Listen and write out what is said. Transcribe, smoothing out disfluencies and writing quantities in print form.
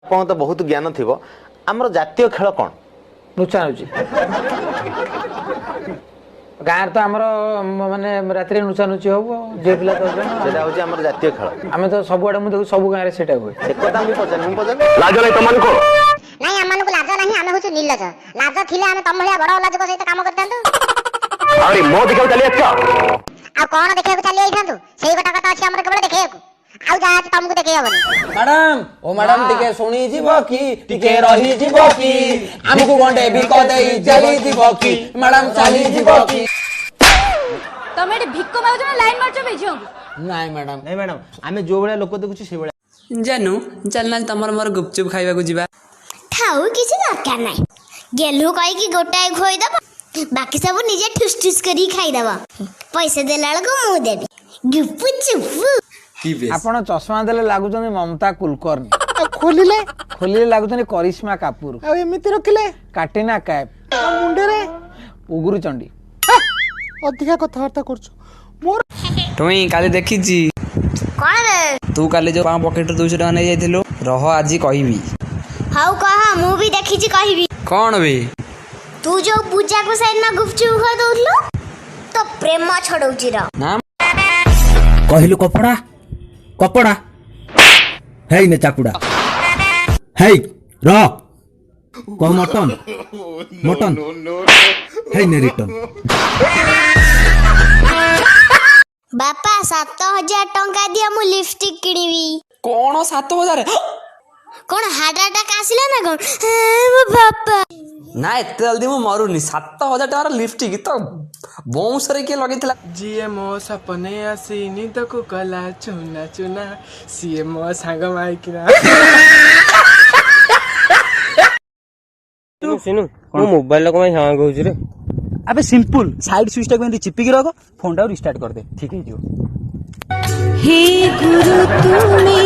ଆପଣ ତ बहुत ज्ञान थिबो हमर जातीय खेल कोन लुचा नुची गाँव तो आमर माने राति नुचा नुची हो जे पिला तो सेटा होची हमर जातीय खेल आमे तो सब आडे मु देखु सब गाँव रे सेटा हुए से कथा मु पजन लाज नै तमन को नहीं हमन को लाज नहीं हमें होछु नीलज लाज थिले हम तम भलिया बड़ लाज को सहित काम करतांतु अरे मो दिखा चली अच्छा आ कोन देखै को चली आइथांतु सेही गोटा कथा अछि हमर केवल देखै को आउ जा तुमको देखै हबनी मैडम ओ मैडम टिके सुनी जीवो की टिके रही जीवो की हमको गंडे भी को देई चली जीवो की मैडम चली जीवो की तमे भिक्को माउछ ना लाइन मारछ बेझियो नहीं मैडम आमे जो बळे लोक देखुची से बळे जानू चलना तमर मोर गुपचुप खाइबा को जिबा थाउ किछि दरकार नै गेलु कहि कि गोटाए खोइ दबा बाकी सब निजे ठुस ठुस करी खाइ दबा पैसे देला को मु देबी गुपचुप आपण चश्मा देले लागुचनी ममता कुलकर्णी खोलिले लागुचनी करिश्मा कपूर एमिति रखिले काटिना कैप मुंडे रे उगुरु चंडी अधिका कथावार्ता करछु मोर टोई काली देखी जी कोन रे तू काली जो पां पॉकेट 200 टका नै जाइथिलु रह आज कहबी हाउ कहा मु भी देखि छी कहबी कोन बे तू जो पूजा को साइड में गुपचुप खा दउलु तो प्रेम छडौची र ना कहलु कपड़ा कपड़ा है ने चाकुड़ा है र कह मटन मटन है ने रिटर्न बापा 7000 टंका दिया मु लिपस्टिक किनिबी कोन 7000 कोन हार्ट अटैक आसिला ना कोन मो बापा ना एते जल्दी मु मरुनी 7000 टका लिपस्टिक तो बौसरे के लगेथिला जीए मो सपने आसी नींद को कला चुना चुना सीए मो सांग माइकिना सिनु मो मोबाइल को मैं हैंग होउछ रे अबे सिंपल साइड स्विच टा को चिपकी रख फोन टा रिस्टार्ट कर दे ठीक है जो हे गुरु तुमे